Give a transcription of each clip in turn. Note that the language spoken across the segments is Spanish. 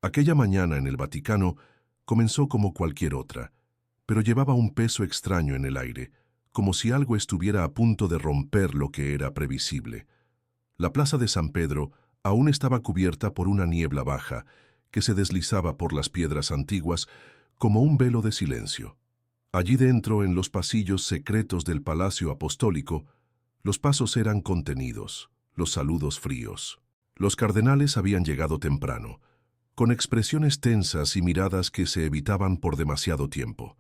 Aquella mañana en el Vaticano comenzó como cualquier otra, pero llevaba un peso extraño en el aire, como si algo estuviera a punto de romper lo que era previsible. La plaza de San Pedro aún estaba cubierta por una niebla baja que se deslizaba por las piedras antiguas como un velo de silencio. Allí dentro, en los pasillos secretos del Palacio Apostólico, los pasos eran contenidos, los saludos fríos. Los cardenales habían llegado temprano, con expresiones tensas y miradas que se evitaban por demasiado tiempo.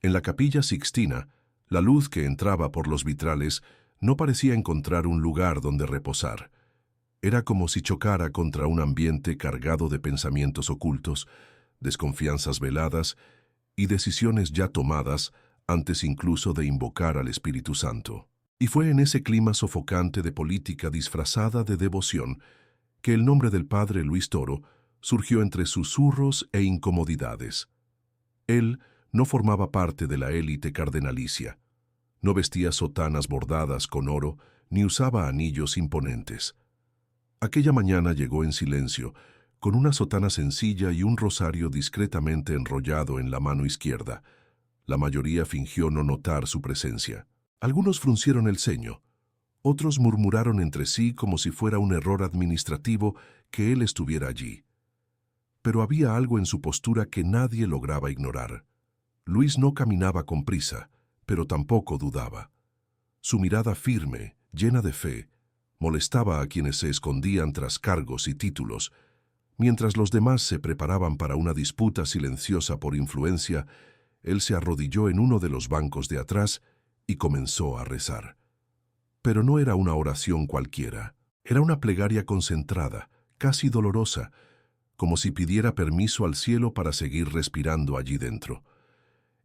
En la Capilla Sixtina, la luz que entraba por los vitrales no parecía encontrar un lugar donde reposar. Era como si chocara contra un ambiente cargado de pensamientos ocultos, desconfianzas veladas y decisiones ya tomadas antes incluso de invocar al Espíritu Santo. Y fue en ese clima sofocante de política disfrazada de devoción que el nombre del padre Luis Toro surgió entre susurros e incomodidades. Él no formaba parte de la élite cardenalicia. No vestía sotanas bordadas con oro ni usaba anillos imponentes. Aquella mañana llegó en silencio, con una sotana sencilla y un rosario discretamente enrollado en la mano izquierda. La mayoría fingió no notar su presencia. Algunos fruncieron el ceño. Otros murmuraron entre sí como si fuera un error administrativo que él estuviera allí. Pero había algo en su postura que nadie lograba ignorar. Luis no caminaba con prisa, pero tampoco dudaba. Su mirada firme, llena de fe, molestaba a quienes se escondían tras cargos y títulos. Mientras los demás se preparaban para una disputa silenciosa por influencia, él se arrodilló en uno de los bancos de atrás y comenzó a rezar. Pero no era una oración cualquiera, era una plegaria concentrada, casi dolorosa, como si pidiera permiso al cielo para seguir respirando allí dentro.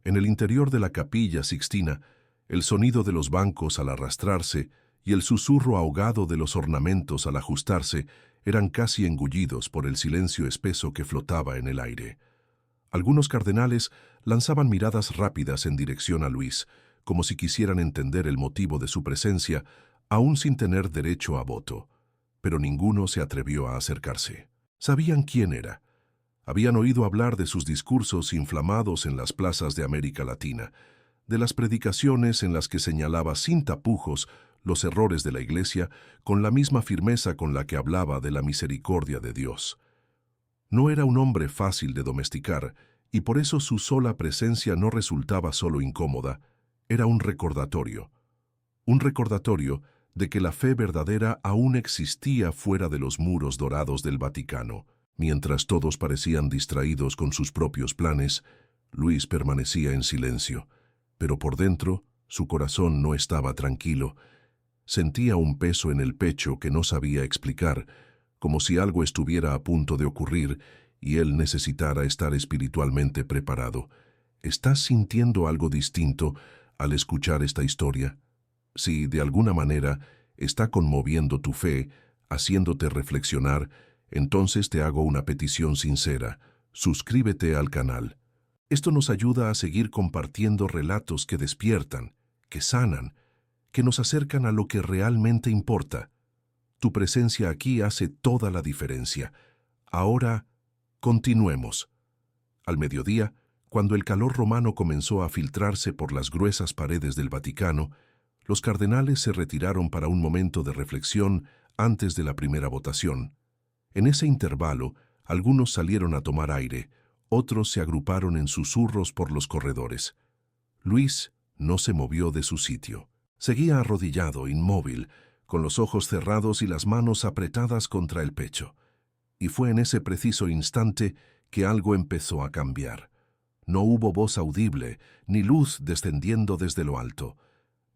En el interior de la Capilla Sixtina, el sonido de los bancos al arrastrarse y el susurro ahogado de los ornamentos al ajustarse eran casi engullidos por el silencio espeso que flotaba en el aire. Algunos cardenales lanzaban miradas rápidas en dirección a Luis, como si quisieran entender el motivo de su presencia, aún sin tener derecho a voto, pero ninguno se atrevió a acercarse. Sabían quién era. Habían oído hablar de sus discursos inflamados en las plazas de América Latina, de las predicaciones en las que señalaba sin tapujos los errores de la Iglesia con la misma firmeza con la que hablaba de la misericordia de Dios. No era un hombre fácil de domesticar, y por eso su sola presencia no resultaba solo incómoda, era un recordatorio de que la fe verdadera aún existía fuera de los muros dorados del Vaticano. Mientras todos parecían distraídos con sus propios planes, Luis permanecía en silencio, pero por dentro su corazón no estaba tranquilo. Sentía un peso en el pecho que no sabía explicar, como si algo estuviera a punto de ocurrir y él necesitara estar espiritualmente preparado. ¿Estás sintiendo algo distinto al escuchar esta historia? Si de alguna manera está conmoviendo tu fe, haciéndote reflexionar, entonces te hago una petición sincera: suscríbete al canal. Esto nos ayuda a seguir compartiendo relatos que despiertan, que sanan, que nos acercan a lo que realmente importa. Tu presencia aquí hace toda la diferencia. Ahora, continuemos. Al mediodía, cuando el calor romano comenzó a filtrarse por las gruesas paredes del Vaticano, los cardenales se retiraron para un momento de reflexión antes de la primera votación. En ese intervalo, algunos salieron a tomar aire, otros se agruparon en susurros por los corredores. Luis no se movió de su sitio. Seguía arrodillado, inmóvil, con los ojos cerrados y las manos apretadas contra el pecho. Y fue en ese preciso instante que algo empezó a cambiar. No hubo voz audible, ni luz descendiendo desde lo alto,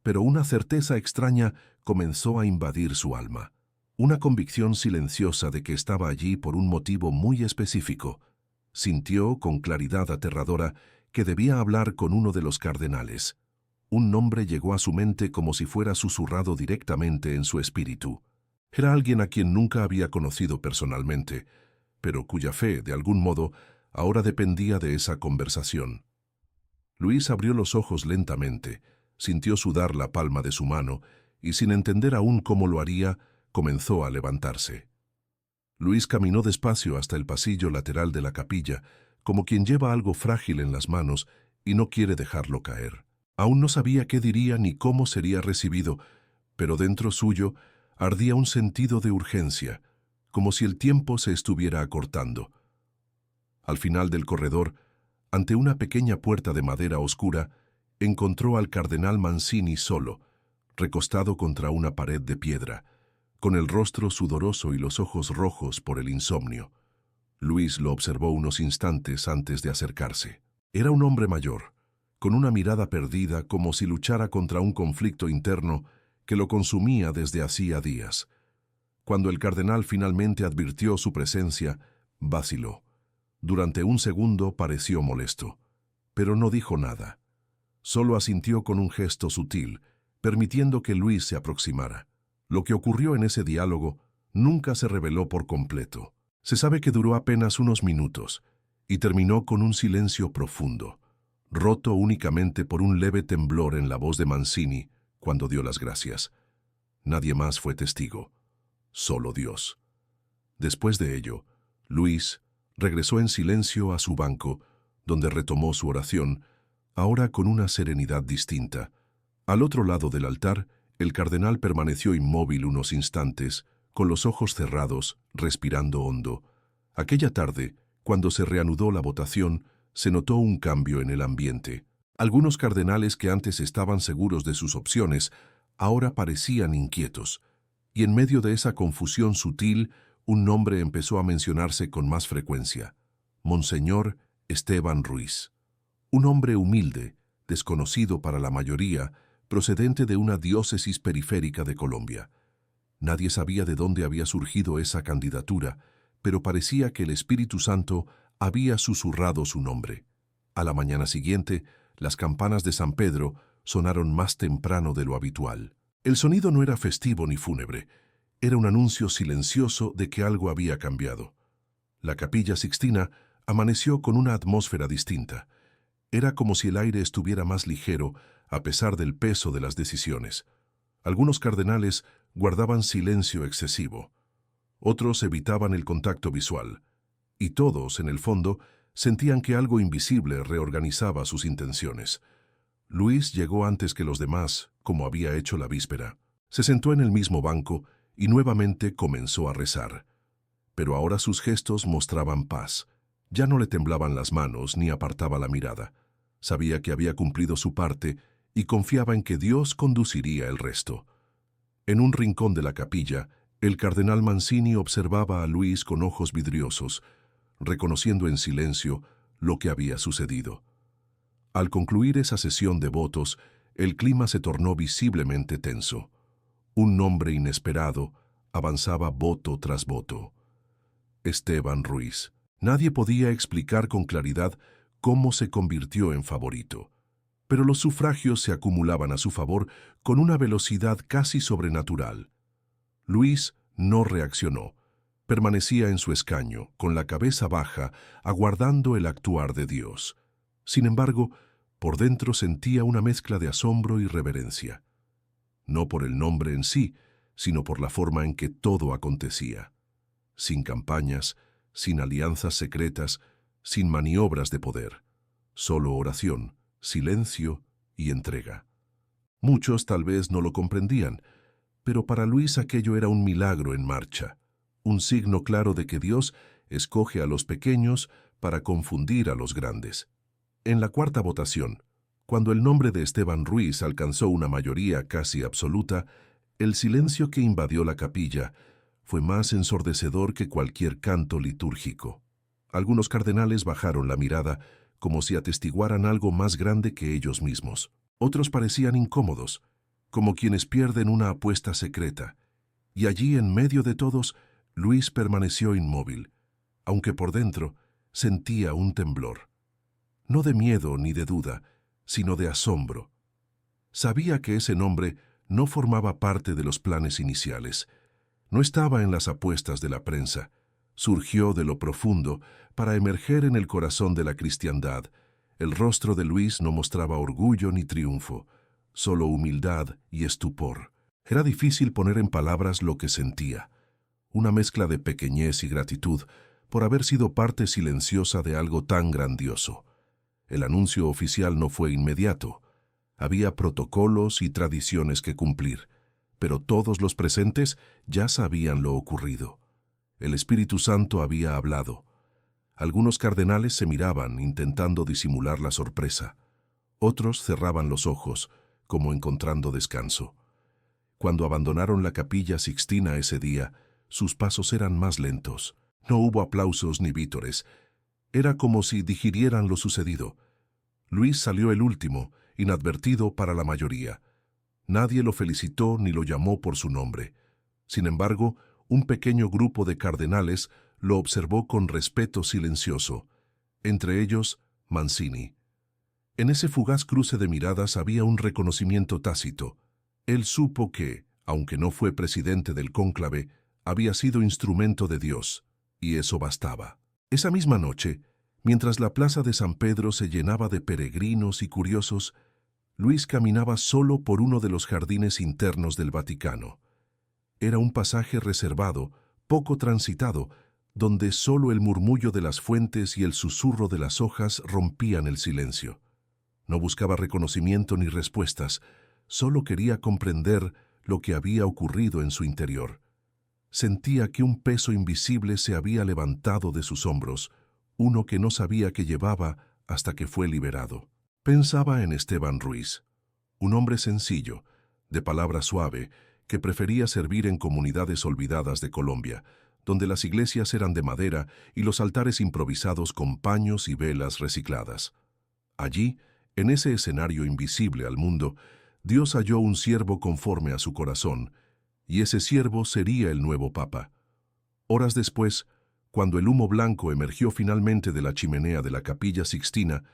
pero una certeza extraña comenzó a invadir su alma. Una convicción silenciosa de que estaba allí por un motivo muy específico. Sintió con claridad aterradora que debía hablar con uno de los cardenales. Un nombre llegó a su mente como si fuera susurrado directamente en su espíritu. Era alguien a quien nunca había conocido personalmente, pero cuya fe, de algún modo, ahora dependía de esa conversación. Luis abrió los ojos lentamente, sintió sudar la palma de su mano y, sin entender aún cómo lo haría, comenzó a levantarse. Luis caminó despacio hasta el pasillo lateral de la capilla, como quien lleva algo frágil en las manos y no quiere dejarlo caer. Aún no sabía qué diría ni cómo sería recibido, pero dentro suyo ardía un sentido de urgencia, como si el tiempo se estuviera acortando. Al final del corredor, ante una pequeña puerta de madera oscura, encontró al cardenal Mancini solo, recostado contra una pared de piedra, con el rostro sudoroso y los ojos rojos por el insomnio. Luis lo observó unos instantes antes de acercarse. Era un hombre mayor, con una mirada perdida como si luchara contra un conflicto interno que lo consumía desde hacía días. Cuando el cardenal finalmente advirtió su presencia, vaciló. Durante un segundo pareció molesto, pero no dijo nada. Solo asintió con un gesto sutil, permitiendo que Luis se aproximara. Lo que ocurrió en ese diálogo nunca se reveló por completo. Se sabe que duró apenas unos minutos y terminó con un silencio profundo, roto únicamente por un leve temblor en la voz de Mancini cuando dio las gracias. Nadie más fue testigo, solo Dios. Después de ello, Luis regresó en silencio a su banco, donde retomó su oración, ahora con una serenidad distinta. Al otro lado del altar, el cardenal permaneció inmóvil unos instantes, con los ojos cerrados, respirando hondo. Aquella tarde, cuando se reanudó la votación, se notó un cambio en el ambiente. Algunos cardenales que antes estaban seguros de sus opciones, ahora parecían inquietos, y en medio de esa confusión sutil, un nombre empezó a mencionarse con más frecuencia: Monseñor Esteban Ruiz. Un hombre humilde, desconocido para la mayoría, procedente de una diócesis periférica de Colombia. Nadie sabía de dónde había surgido esa candidatura, pero parecía que el Espíritu Santo había susurrado su nombre. A la mañana siguiente, las campanas de San Pedro sonaron más temprano de lo habitual. El sonido no era festivo ni fúnebre, era un anuncio silencioso de que algo había cambiado. La Capilla Sixtina amaneció con una atmósfera distinta. Era como si el aire estuviera más ligero a pesar del peso de las decisiones. Algunos cardenales guardaban silencio excesivo. Otros evitaban el contacto visual. Y todos, en el fondo, sentían que algo invisible reorganizaba sus intenciones. Luis llegó antes que los demás, como había hecho la víspera. Se sentó en el mismo banco y nuevamente comenzó a rezar. Pero ahora sus gestos mostraban paz. Ya no le temblaban las manos ni apartaba la mirada. Sabía que había cumplido su parte y confiaba en que Dios conduciría el resto. En un rincón de la capilla, el cardenal Mancini observaba a Luis con ojos vidriosos, reconociendo en silencio lo que había sucedido. Al concluir esa sesión de votos, el clima se tornó visiblemente tenso. Un nombre inesperado avanzaba voto tras voto. Esteban Ruiz. Nadie podía explicar con claridad cómo se convirtió en favorito, pero los sufragios se acumulaban a su favor con una velocidad casi sobrenatural. Luis no reaccionó. Permanecía en su escaño, con la cabeza baja, aguardando el actuar de Dios. Sin embargo, por dentro sentía una mezcla de asombro y reverencia. No por el nombre en sí, sino por la forma en que todo acontecía. Sin campañas, sin alianzas secretas, sin maniobras de poder. Solo oración, silencio y entrega. Muchos tal vez no lo comprendían, pero para Luis aquello era un milagro en marcha, un signo claro de que Dios escoge a los pequeños para confundir a los grandes. En la cuarta votación, cuando el nombre de Esteban Ruiz alcanzó una mayoría casi absoluta, el silencio que invadió la capilla fue más ensordecedor que cualquier canto litúrgico. Algunos cardenales bajaron la mirada como si atestiguaran algo más grande que ellos mismos. Otros parecían incómodos, como quienes pierden una apuesta secreta. Y allí, en medio de todos, Luis permaneció inmóvil, aunque por dentro sentía un temblor. No de miedo ni de duda, sino de asombro. Sabía que ese nombre no formaba parte de los planes iniciales. No estaba en las apuestas de la prensa. Surgió de lo profundo para emerger en el corazón de la cristiandad. El rostro de Luis no mostraba orgullo ni triunfo, solo humildad y estupor. Era difícil poner en palabras lo que sentía. una mezcla de pequeñez y gratitud por haber sido parte silenciosa de algo tan grandioso. El anuncio oficial no fue inmediato. Había protocolos y tradiciones que cumplir, pero todos los presentes ya sabían lo ocurrido. El Espíritu Santo había hablado. Algunos cardenales se miraban, intentando disimular la sorpresa. Otros cerraban los ojos, como encontrando descanso. Cuando abandonaron la Capilla Sixtina ese día, sus pasos eran más lentos. No hubo aplausos ni vítores. Era como si digirieran lo sucedido. Luis salió el último, inadvertido para la mayoría. Nadie lo felicitó ni lo llamó por su nombre. Sin embargo, un pequeño grupo de cardenales lo observó con respeto silencioso, entre ellos Mancini. En ese fugaz cruce de miradas había un reconocimiento tácito. Él supo que, aunque no fue presidente del cónclave, había sido instrumento de Dios, y eso bastaba. Esa misma noche, mientras la plaza de San Pedro se llenaba de peregrinos y curiosos, Luis caminaba solo por uno de los jardines internos del Vaticano. Era un pasaje reservado, poco transitado, donde solo el murmullo de las fuentes y el susurro de las hojas rompían el silencio. No buscaba reconocimiento ni respuestas, solo quería comprender lo que había ocurrido en su interior. Sentía que un peso invisible se había levantado de sus hombros, uno que no sabía que llevaba hasta que fue liberado. Pensaba en Esteban Ruiz, un hombre sencillo, de palabra suave, que prefería servir en comunidades olvidadas de Colombia, donde las iglesias eran de madera y los altares improvisados con paños y velas recicladas. Allí, en ese escenario invisible al mundo, Dios halló un siervo conforme a su corazón, y ese siervo sería el nuevo Papa. Horas después, cuando el humo blanco emergió finalmente de la chimenea de la Capilla Sixtina,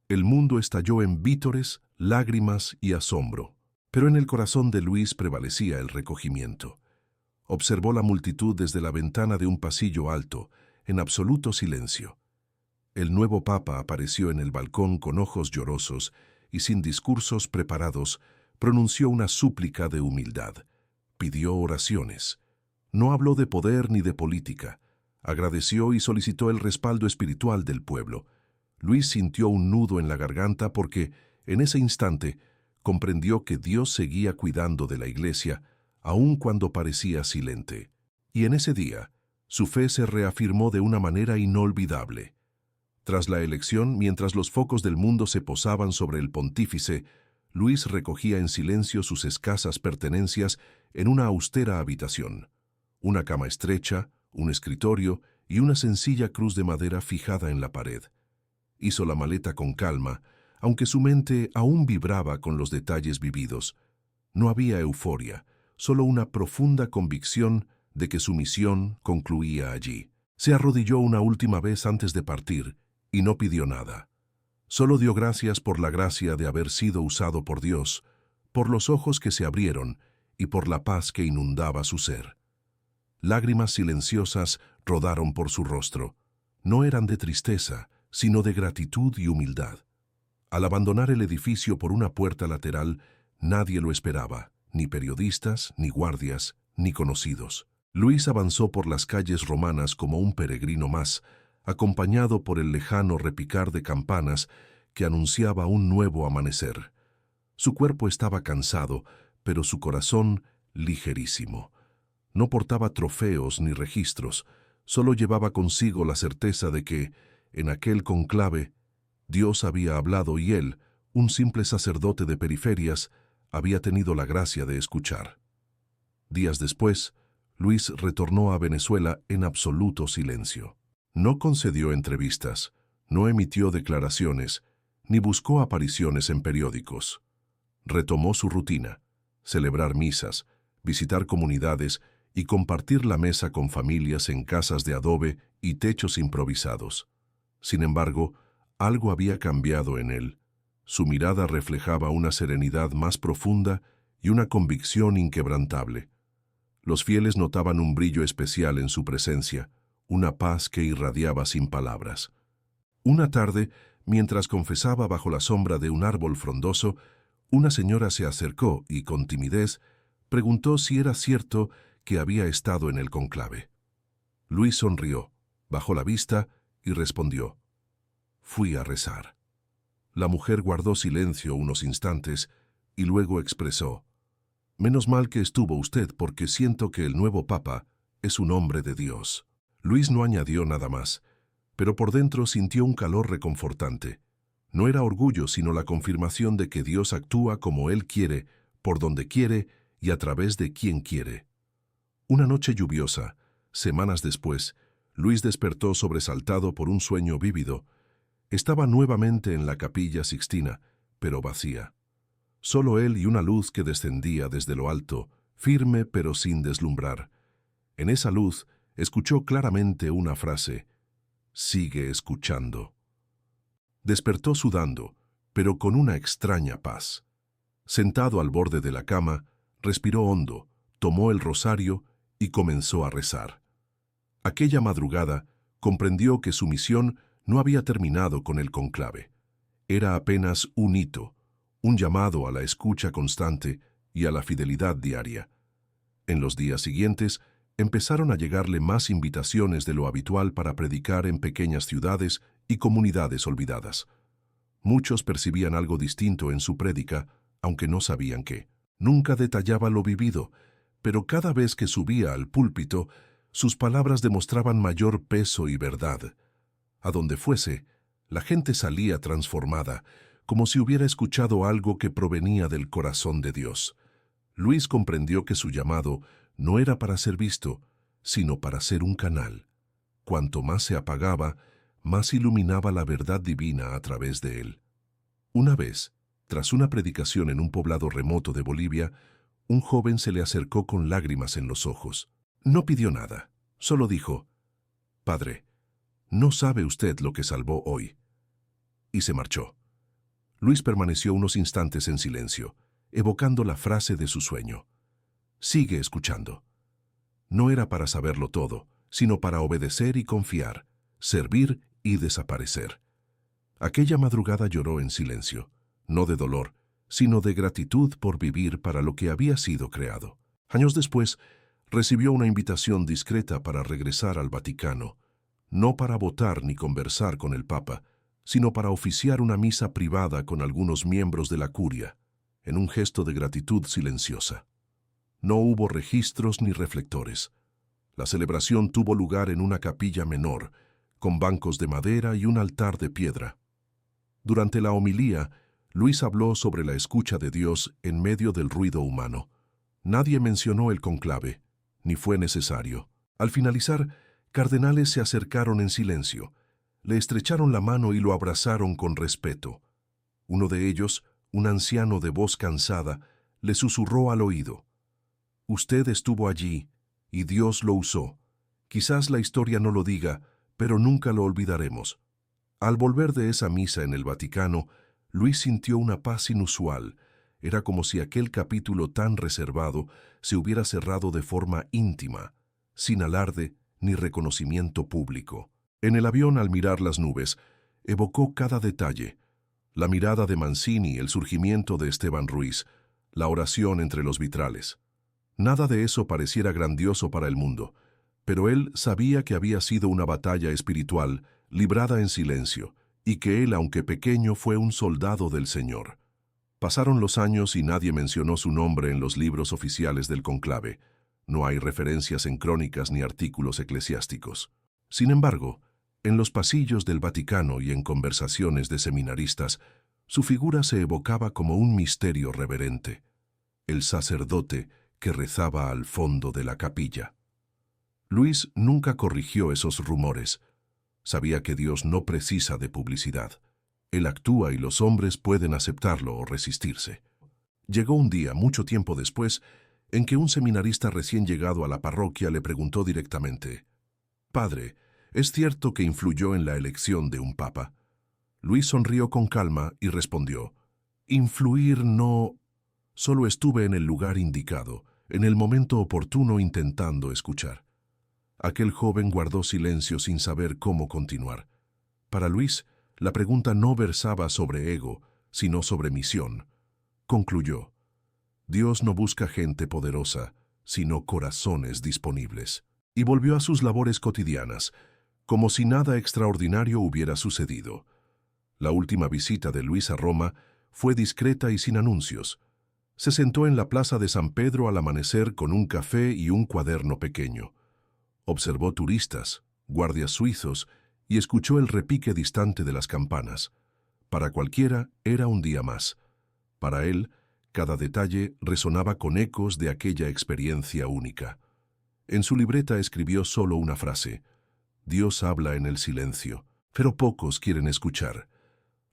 el mundo estalló en vítores, lágrimas y asombro. Pero en el corazón de Luis prevalecía el recogimiento. Observó la multitud desde la ventana de un pasillo alto, en absoluto silencio. El nuevo Papa apareció en el balcón con ojos llorosos y sin discursos preparados, pronunció una súplica de humildad. Pidió oraciones. No habló de poder ni de política. Agradeció y solicitó el respaldo espiritual del pueblo. Luis sintió un nudo en la garganta porque, en ese instante, comprendió que Dios seguía cuidando de la iglesia, aun cuando parecía silente. Y en ese día, su fe se reafirmó de una manera inolvidable. Tras la elección, mientras los focos del mundo se posaban sobre el pontífice, Luis recogía en silencio sus escasas pertenencias en una austera habitación. Una cama estrecha, un escritorio y una sencilla cruz de madera fijada en la pared. Hizo la maleta con calma, aunque su mente aún vibraba con los detalles vividos. No había euforia, solo una profunda convicción de que su misión concluía allí. Se arrodilló una última vez antes de partir y no pidió nada. Solo dio gracias por la gracia de haber sido usado por Dios, por los ojos que se abrieron y por la paz que inundaba su ser. Lágrimas silenciosas rodaron por su rostro. No eran de tristeza, sino de gratitud y humildad. Al abandonar el edificio por una puerta lateral, nadie lo esperaba, ni periodistas, ni guardias, ni conocidos. Luis avanzó por las calles romanas como un peregrino más, acompañado por el lejano repicar de campanas que anunciaba un nuevo amanecer. Su cuerpo estaba cansado, pero su corazón ligerísimo. No portaba trofeos ni registros, solo llevaba consigo la certeza de que, en aquel conclave, Dios había hablado y él, un simple sacerdote de periferias, había tenido la gracia de escuchar. Días después, Luis retornó a Venezuela en absoluto silencio. No concedió entrevistas, no emitió declaraciones, ni buscó apariciones en periódicos. Retomó su rutina, celebrar misas, visitar comunidades y compartir la mesa con familias en casas de adobe y techos improvisados. Sin embargo, algo había cambiado en él. Su mirada reflejaba una serenidad más profunda y una convicción inquebrantable. Los fieles notaban un brillo especial en su presencia, una paz que irradiaba sin palabras. Una tarde, mientras confesaba bajo la sombra de un árbol frondoso, una señora se acercó y, con timidez, preguntó si era cierto que había estado en el conclave. Luis sonrió, bajó la vista y respondió: «Fui a rezar». La mujer guardó silencio unos instantes y luego expresó: «Menos mal que estuvo usted, porque siento que el nuevo papa es un hombre de Dios». Luis no añadió nada más, pero por dentro sintió un calor reconfortante. No era orgullo, sino la confirmación de que Dios actúa como Él quiere, por donde quiere y a través de quien quiere. Una noche lluviosa, semanas después, Luis despertó sobresaltado por un sueño vívido. Estaba nuevamente en la Capilla Sixtina, pero vacía. Solo él y una luz que descendía desde lo alto, firme pero sin deslumbrar. En esa luz escuchó claramente una frase: «Sigue escuchando». Despertó sudando, pero con una extraña paz. Sentado al borde de la cama, respiró hondo, tomó el rosario y comenzó a rezar. Aquella madrugada comprendió que su misión no había terminado con el conclave. Era apenas un hito, un llamado a la escucha constante y a la fidelidad diaria. En los días siguientes, empezaron a llegarle más invitaciones de lo habitual para predicar en pequeñas ciudades y comunidades olvidadas. Muchos percibían algo distinto en su prédica, aunque no sabían qué. Nunca detallaba lo vivido, pero cada vez que subía al púlpito, sus palabras demostraban mayor peso y verdad. A donde fuese, la gente salía transformada, como si hubiera escuchado algo que provenía del corazón de Dios. Luis comprendió que su llamado no era para ser visto, sino para ser un canal. Cuanto más se apagaba, más iluminaba la verdad divina a través de él. Una vez, tras una predicación en un poblado remoto de Bolivia, un joven se le acercó con lágrimas en los ojos. No pidió nada, solo dijo: «Padre, no sabe usted lo que salvó hoy». Y se marchó. Luis permaneció unos instantes en silencio, evocando la frase de su sueño: «Sigue escuchando». No era para saberlo todo, sino para obedecer y confiar, servir y desaparecer. Aquella madrugada lloró en silencio, no de dolor, sino de gratitud por vivir para lo que había sido creado. Años después, recibió una invitación discreta para regresar al Vaticano, no para votar ni conversar con el Papa, sino para oficiar una misa privada con algunos miembros de la curia, en un gesto de gratitud silenciosa. No hubo registros ni reflectores. La celebración tuvo lugar en una capilla menor, con bancos de madera y un altar de piedra. Durante la homilía, Luis habló sobre la escucha de Dios en medio del ruido humano. Nadie mencionó el conclave, ni fue necesario. Al finalizar, cardenales se acercaron en silencio, le estrecharon la mano y lo abrazaron con respeto. Uno de ellos, un anciano de voz cansada, le susurró al oído: «Usted estuvo allí, y Dios lo usó. Quizás la historia no lo diga, pero nunca lo olvidaremos». Al volver de esa misa en el Vaticano, Luis sintió una paz inusual. Era como si aquel capítulo tan reservado se hubiera cerrado de forma íntima, sin alarde ni reconocimiento público. En el avión, al mirar las nubes, evocó cada detalle: la mirada de Mancini, el surgimiento de Esteban Ruiz, la oración entre los vitrales. Nada de eso pareciera grandioso para el mundo, pero él sabía que había sido una batalla espiritual librada en silencio, y que él, aunque pequeño, fue un soldado del Señor. Pasaron los años y nadie mencionó su nombre en los libros oficiales del conclave. No hay referencias en crónicas ni artículos eclesiásticos. Sin embargo, en los pasillos del Vaticano y en conversaciones de seminaristas, su figura se evocaba como un misterio reverente: el sacerdote que rezaba al fondo de la capilla. Luis nunca corrigió esos rumores. Sabía que Dios no precisa de publicidad. Él actúa y los hombres pueden aceptarlo o resistirse. Llegó un día, mucho tiempo después, en que un seminarista recién llegado a la parroquia le preguntó directamente: «Padre, ¿es cierto que influyó en la elección de un papa?». Luis sonrió con calma y respondió: «Influir no... Solo estuve en el lugar indicado, en el momento oportuno, intentando escuchar». Aquel joven guardó silencio sin saber cómo continuar. Para Luis, la pregunta no versaba sobre ego, sino sobre misión. Concluyó: «Dios no busca gente poderosa, sino corazones disponibles. Y volvió a sus labores cotidianas, como si nada extraordinario hubiera sucedido. La última visita de Luis a Roma fue discreta y sin anuncios. Se sentó en la plaza de San Pedro al amanecer con un café y un cuaderno pequeño. Observó turistas, guardias suizos, y escuchó el repique distante de las campanas. Para cualquiera era un día más. Para él, cada detalle resonaba con ecos de aquella experiencia única. En su libreta escribió solo una frase: Dios habla en el silencio, pero pocos quieren escuchar.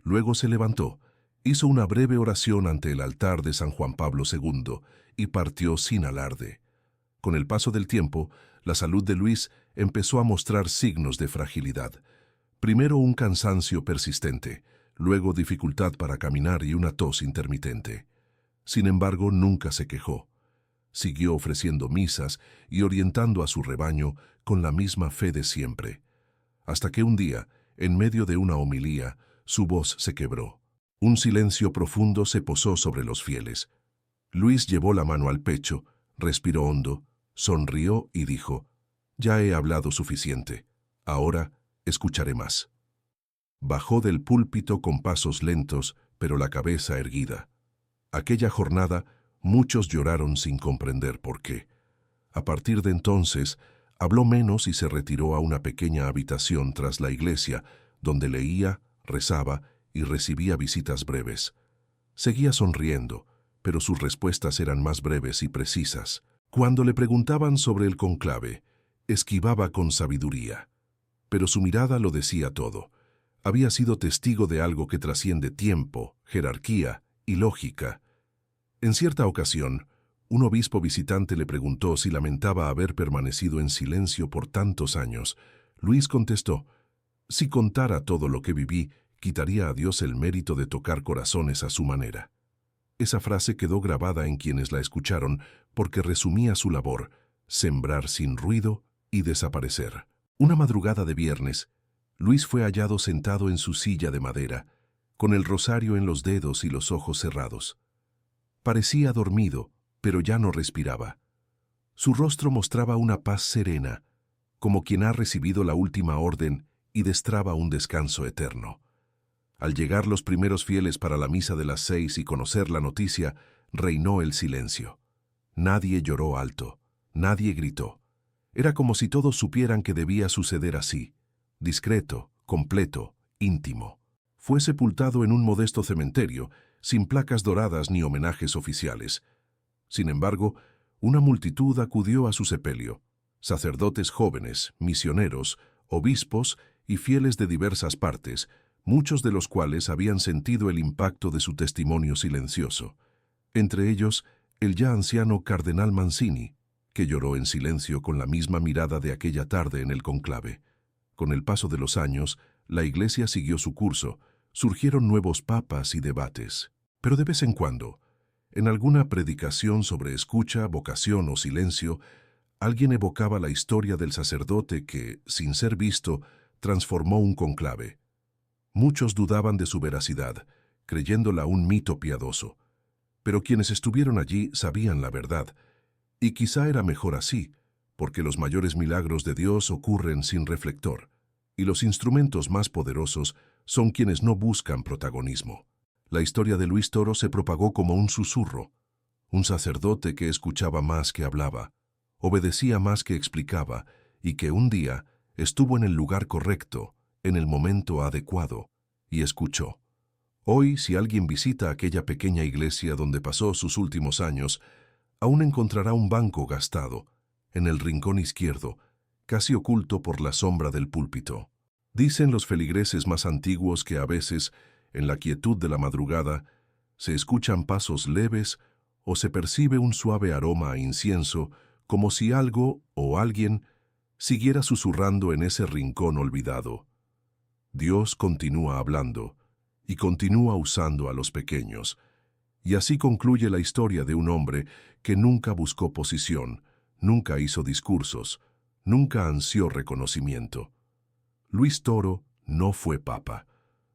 Luego se levantó, hizo una breve oración ante el altar de San Juan Pablo II y partió sin alarde. Con el paso del tiempo, la salud de Luis empezó a mostrar signos de fragilidad. Primero un cansancio persistente, luego dificultad para caminar y una tos intermitente. Sin embargo, nunca se quejó. Siguió ofreciendo misas y orientando a su rebaño con la misma fe de siempre. Hasta que un día, en medio de una homilía, su voz se quebró. Un silencio profundo se posó sobre los fieles. Luis llevó la mano al pecho, respiró hondo, sonrió y dijo: «Ya he hablado suficiente. Ahora escucharé más». Bajó del púlpito con pasos lentos, pero la cabeza erguida. Aquella jornada, muchos lloraron sin comprender por qué. A partir de entonces, habló menos y se retiró a una pequeña habitación tras la iglesia, donde leía, rezaba y recibía visitas breves. Seguía sonriendo, pero sus respuestas eran más breves y precisas. Cuando le preguntaban sobre el conclave, esquivaba con sabiduría. Pero su mirada lo decía todo. Había sido testigo de algo que trasciende tiempo, jerarquía y lógica. En cierta ocasión, un obispo visitante le preguntó si lamentaba haber permanecido en silencio por tantos años. Luis contestó: «Si contara todo lo que viví, quitaría a Dios el mérito de tocar corazones a su manera». Esa frase quedó grabada en quienes la escucharon porque resumía su labor: sembrar sin ruido y desaparecer. Una madrugada de viernes, Luis fue hallado sentado en su silla de madera, con el rosario en los dedos y los ojos cerrados. Parecía dormido, pero ya no respiraba. Su rostro mostraba una paz serena, como quien ha recibido la última orden y destraba un descanso eterno. Al llegar los primeros fieles para la misa de las 6 y conocer la noticia, reinó el silencio. Nadie lloró alto, nadie gritó. Era como si todos supieran que debía suceder así, discreto, completo, íntimo. Fue sepultado en un modesto cementerio, sin placas doradas ni homenajes oficiales. Sin embargo, una multitud acudió a su sepelio: sacerdotes jóvenes, misioneros, obispos y fieles de diversas partes, muchos de los cuales habían sentido el impacto de su testimonio silencioso. Entre ellos, el ya anciano cardenal Mancini, que lloró en silencio con la misma mirada de aquella tarde en el conclave. Con el paso de los años, la Iglesia siguió su curso, surgieron nuevos papas y debates. Pero de vez en cuando, en alguna predicación sobre escucha, vocación o silencio, alguien evocaba la historia del sacerdote que, sin ser visto, transformó un conclave. Muchos dudaban de su veracidad, creyéndola un mito piadoso. Pero quienes estuvieron allí sabían la verdad, y quizá era mejor así, porque los mayores milagros de Dios ocurren sin reflector, y los instrumentos más poderosos son quienes no buscan protagonismo. La historia de Luis Toro se propagó como un susurro, un sacerdote que escuchaba más que hablaba, obedecía más que explicaba, y que un día estuvo en el lugar correcto, en el momento adecuado, y escuchó. Hoy, si alguien visita aquella pequeña iglesia donde pasó sus últimos años, aún encontrará un banco gastado, en el rincón izquierdo, casi oculto por la sombra del púlpito. Dicen los feligreses más antiguos que a veces, en la quietud de la madrugada, se escuchan pasos leves o se percibe un suave aroma a incienso, como si algo o alguien siguiera susurrando en ese rincón olvidado. Dios continúa hablando y continúa usando a los pequeños. Y así concluye la historia de un hombre que nunca buscó posición, nunca hizo discursos, nunca ansió reconocimiento. Luis Toro no fue papa,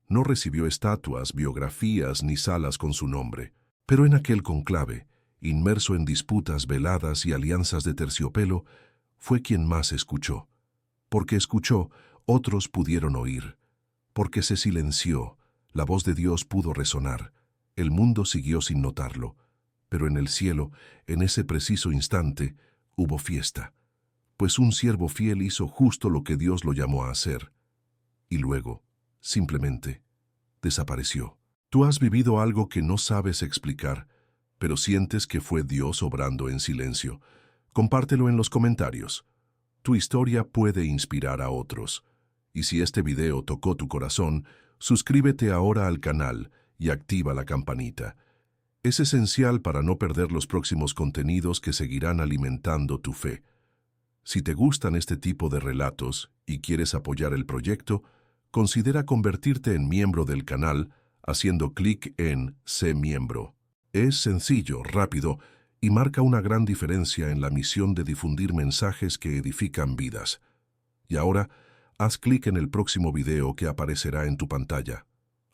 no recibió estatuas, biografías ni salas con su nombre, pero en aquel conclave, inmerso en disputas veladas y alianzas de terciopelo, fue quien más escuchó. Porque escuchó, otros pudieron oír. Porque se silenció, la voz de Dios pudo resonar. El mundo siguió sin notarlo. Pero en el cielo, en ese preciso instante, hubo fiesta. Pues un siervo fiel hizo justo lo que Dios lo llamó a hacer. Y luego, simplemente, desapareció. Tú has vivido algo que no sabes explicar, pero sientes que fue Dios obrando en silencio. Compártelo en los comentarios. Tu historia puede inspirar a otros. Y si este video tocó tu corazón, suscríbete ahora al canal y activa la campanita. Es esencial para no perder los próximos contenidos que seguirán alimentando tu fe. Si te gustan este tipo de relatos y quieres apoyar el proyecto, considera convertirte en miembro del canal haciendo clic en Sé miembro. Es sencillo, rápido y marca una gran diferencia en la misión de difundir mensajes que edifican vidas. Y ahora, haz clic en el próximo video que aparecerá en tu pantalla.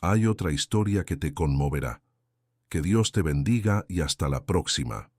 Hay otra historia que te conmoverá. Que Dios te bendiga y hasta la próxima.